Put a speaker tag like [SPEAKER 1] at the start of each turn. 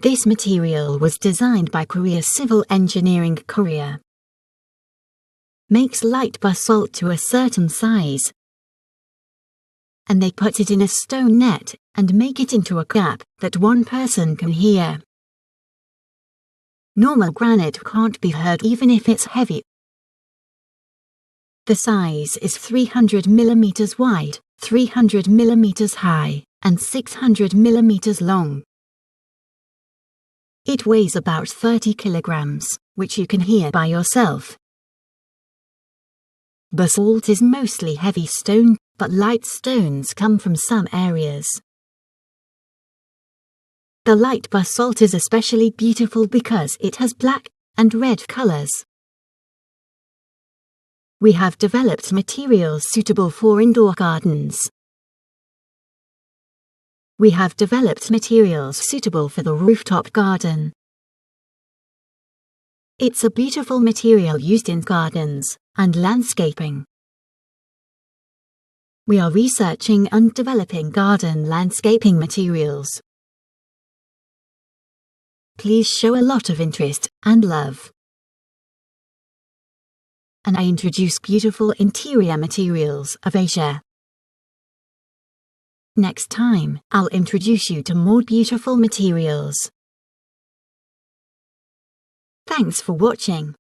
[SPEAKER 1] This material was designed by Korea Civil Engineering Korea. Makes light basalt to a certain size, and they put it in a stone net and make it into a gap that one person can hear. Normal granite can't be heard even if it's heavy. The size is 300 mm wide, 300 mm high, and 600 mm long. It weighs about 30 kilograms, which you can hear by yourself. Basalt is mostly heavy stone, but light stones come from some areas. The light basalt is especially beautiful because it has black and red colors. We have developed materials suitable for indoor gardens. We have developed materials suitable for the rooftop garden. It's a beautiful material used in gardens and landscaping. We are researching and developing garden landscaping materials. Please show a lot of interest and love. And I introduce beautiful interior materials of Asia. Next time, I'll introduce you to more beautiful materials. Thanks for watching.